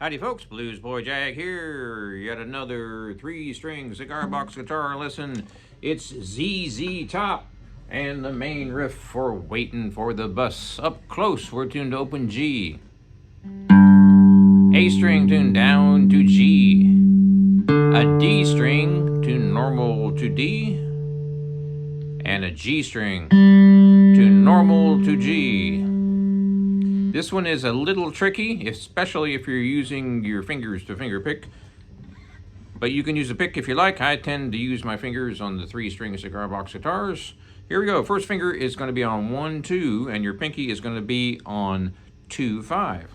Howdy folks, Bluesboyjag here. Yet another 3-string cigar box guitar lesson. It's ZZTOP and the main riff for Waiting for the Bus. Up close, we're tuned to open G. A string tuned down to G. A D string tuned normal to D. And a G string tuned normal to G. This one is a little tricky, especially if you're using your fingers to finger pick. But you can use a pick if you like. I tend to use my fingers on the 3-string cigar box guitars. Here we go. First finger is going to be on 1, 2, and your pinky is going to be on 2, 5.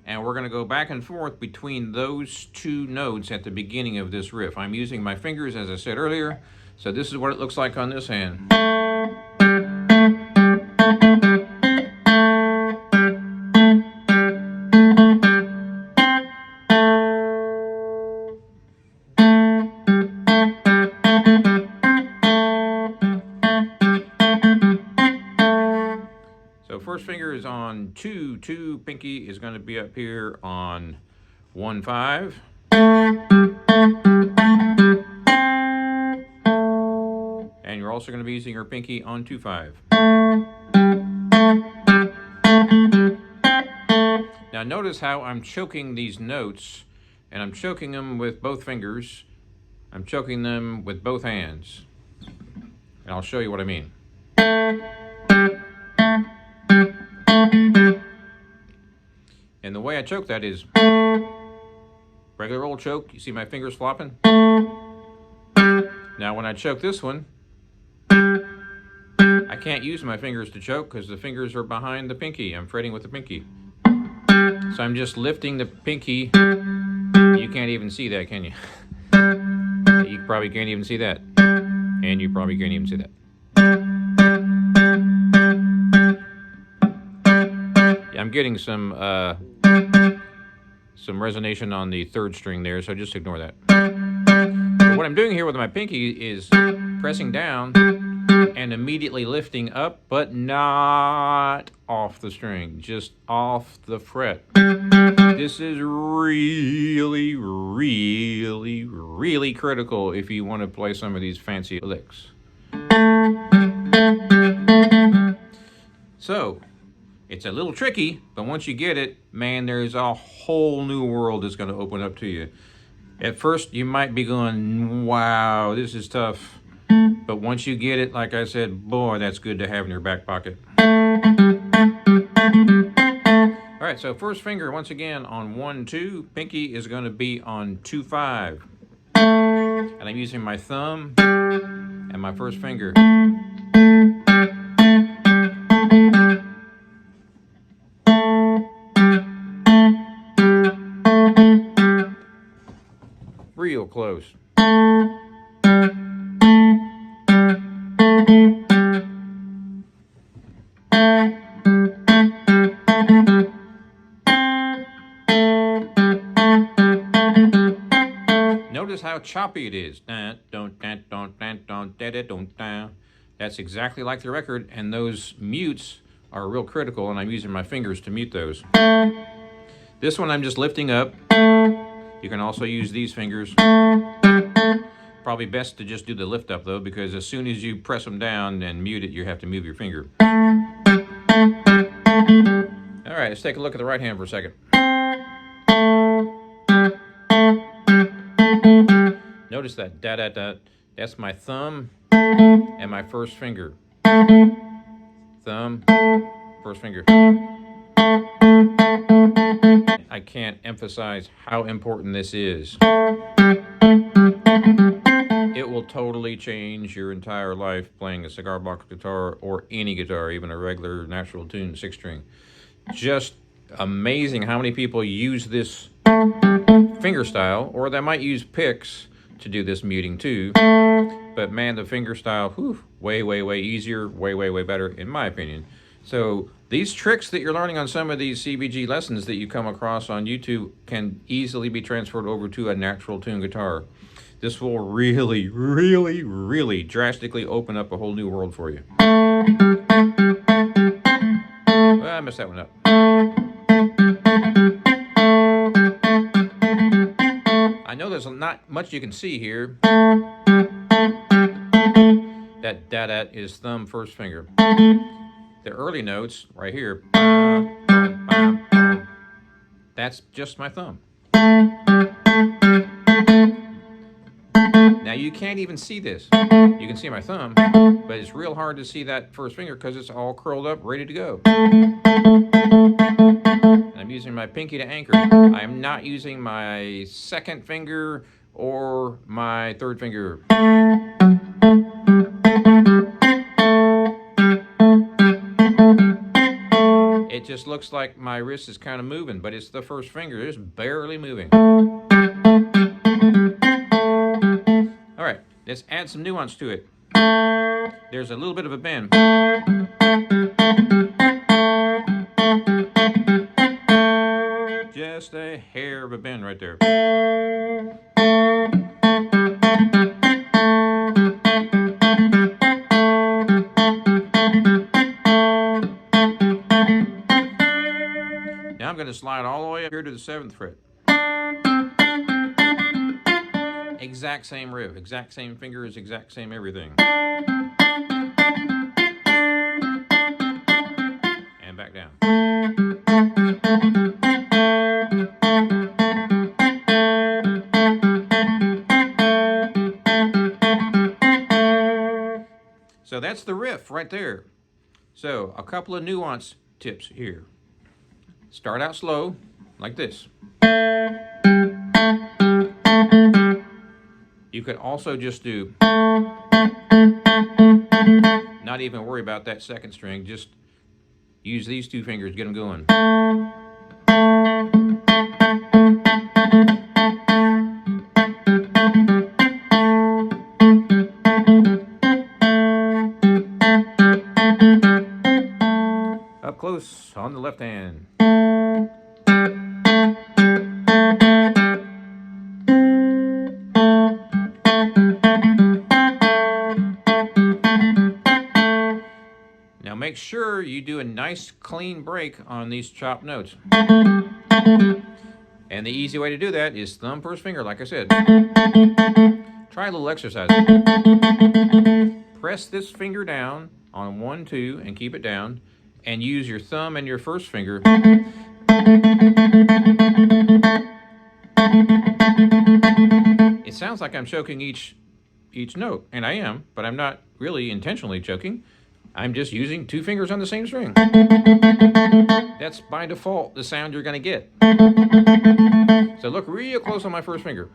And we're going to go back and forth between those two notes at the beginning of this riff. I'm using my fingers, as I said earlier, so this is what it looks like on this hand. So first finger is on 2, 2, pinky is going to be up here on 1, 5. And you're also going to be using your pinky on 2, 5. Now notice how I'm choking these notes, and I'm choking them with both fingers. I'm choking them with both hands. And I'll show you what I mean. And the way I choke that is regular old choke. You see my fingers flopping? Now when I choke this one, I can't use my fingers to choke because the fingers are behind the pinky. I'm fretting with the pinky. So I'm just lifting the pinky. You can't even see that, can you? You probably can't even see that. And you probably can't even see that. I'm getting some resonation on the 3rd string there, so just ignore that. But what I'm doing here with my pinky is pressing down and immediately lifting up, but not off the string, just off the fret. This is really, really, really critical if you want to play some of these fancy licks. So, it's a little tricky, but once you get it, man, there's a whole new world that's going to open up to you. At first, you might be going, wow, this is tough. But once you get it, like I said, boy, that's good to have in your back pocket. All right, so first finger, once again, on 1, 2. Pinky is going to be on 2, 5. And I'm using my thumb and my first finger. Real close. Notice how choppy it is. That's exactly like the record, and those mutes are real critical, and I'm using my fingers to mute those. This one I'm just lifting up. You can also use these fingers. Probably best to just do the lift up though, because as soon as you press them down and mute it, you have to move your finger. All right, let's take a look at the right hand for a second. Notice that da-da-da. That's my thumb and my first finger. Thumb, first finger. I can't emphasize how important this is. It will totally change your entire life playing a cigar box guitar or any guitar, even a regular natural tune 6-string. Just amazing how many people use this finger style, or they might use picks to do this muting too. But man, the finger style, whew, way, way, way easier, way, way, way better in my opinion. So these tricks that you're learning on some of these CBG lessons that you come across on YouTube can easily be transferred over to a natural tune guitar. This will really, really, really drastically open up a whole new world for you. Well, I messed that one up. I know there's not much you can see here. That is thumb first finger. The early notes right here, that's just my thumb. Now you can't even see this. You can see my thumb, but it's real hard to see that first finger because it's all curled up, ready to go. And I'm using my pinky to anchor. I'm not using my second finger or my third finger. It just looks like my wrist is kind of moving, but it's the first finger. It's barely moving. All right, let's add some nuance to it. There's a little bit of a bend. Just a hair of a bend right there. Now I'm going to slide all the way up here to the 7th fret. Exact same riff, exact same fingers, exact same everything. And back down. So that's the riff right there. So a couple of nuance tips here. Start out slow, like this. You could also just do, not even worry about that second string, just use these two fingers, get them going. Up close on the left hand. Now make sure you do a nice clean break on these chopped notes. And the easy way to do that is thumb first finger, like I said. Try a little exercise. Press this finger down on 1, 2 and keep it down, and use your thumb and your first finger. It sounds like I'm choking each note, and I am, but I'm not really intentionally choking. I'm just using two fingers on the same string. That's by default the sound you're going to get. So look real close on my first finger.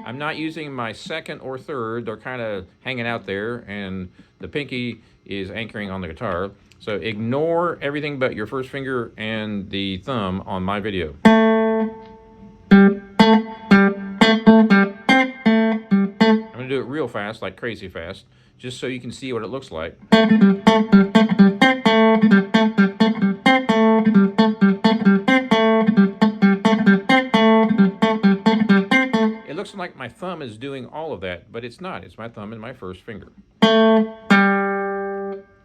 I'm not using my second or third. They're kind of hanging out there, and the pinky is anchoring on the guitar. So ignore everything but your first finger and the thumb on my video. I'm going to do it real fast, like crazy fast, just so you can see what it looks like. It looks like my thumb is doing all of that, but it's not. It's my thumb and my first finger.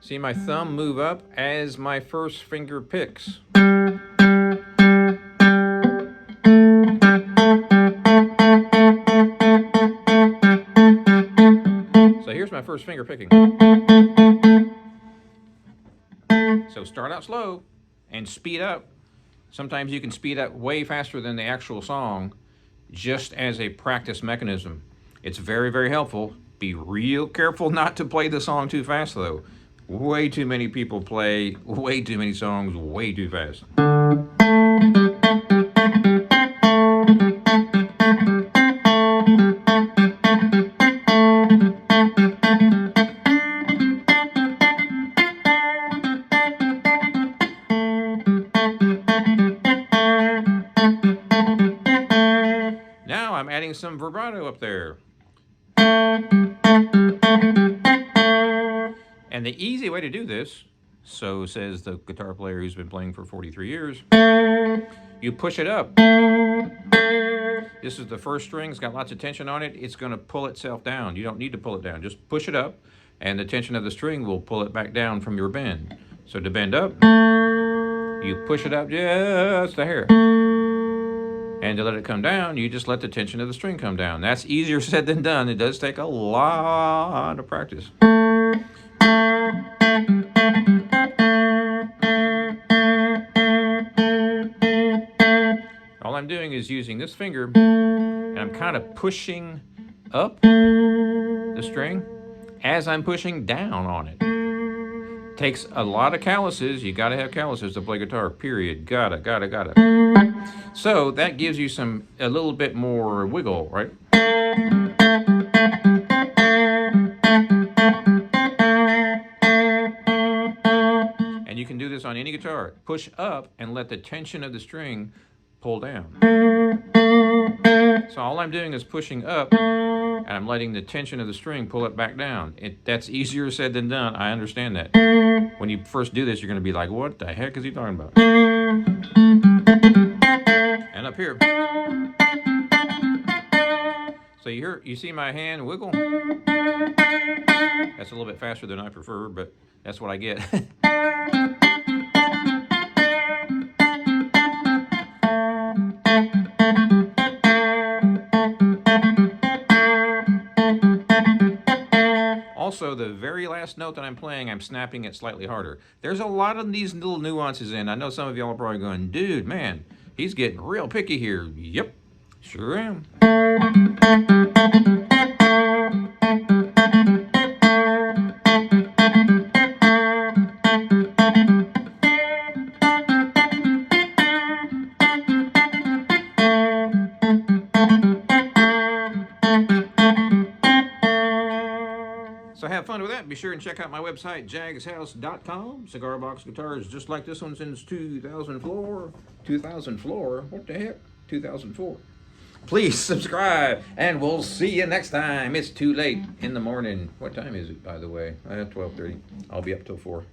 See my thumb move up as my first finger picks. So here's my first finger picking. So start out slow and speed up. Sometimes you can speed up way faster than the actual song, just as a practice mechanism. It's very, very helpful. Be real careful not to play the song too fast, though. Way too many people play way too many songs way too fast. Now I'm adding some vibrato up there. And the easy way to do this, so says the guitar player who's been playing for 43 years, you push it up. This is the first string, it's got lots of tension on it, it's going to pull itself down. You don't need to pull it down, just push it up. and the tension of the string will pull it back down from your bend. So to bend up, you push it up just a hair. And to let it come down, you just let the tension of the string come down. That's easier said than done. It does take a lot of practice. All I'm doing is using this finger, and I'm kind of pushing up the string as I'm pushing down on it. Takes a lot of calluses. You gotta have calluses to play guitar, period. Gotta. So that gives you a little bit more wiggle, right? And you can do this on any guitar. Push up and let the tension of the string pull down. So all I'm doing is pushing up, and I'm letting the tension of the string pull it back down. That's easier said than done. I understand that. When you first do this, you're going to be like, what the heck is he talking about? And up here. So you see my hand wiggle? That's a little bit faster than I prefer, but that's what I get. Also, the very last note that I'm playing, I'm snapping it slightly harder. There's a lot of these little nuances in. I know some of y'all are probably going, dude, man, he's getting real picky here. Yep, sure am. So have fun with that. Be sure and check out my website, jagshouse.com. Cigar box guitars just like this one since 2004. 2004? What the heck? 2004. Please subscribe, and we'll see you next time. It's too late in the morning. What time is it, by the way? 12:30. I'll be up till 4.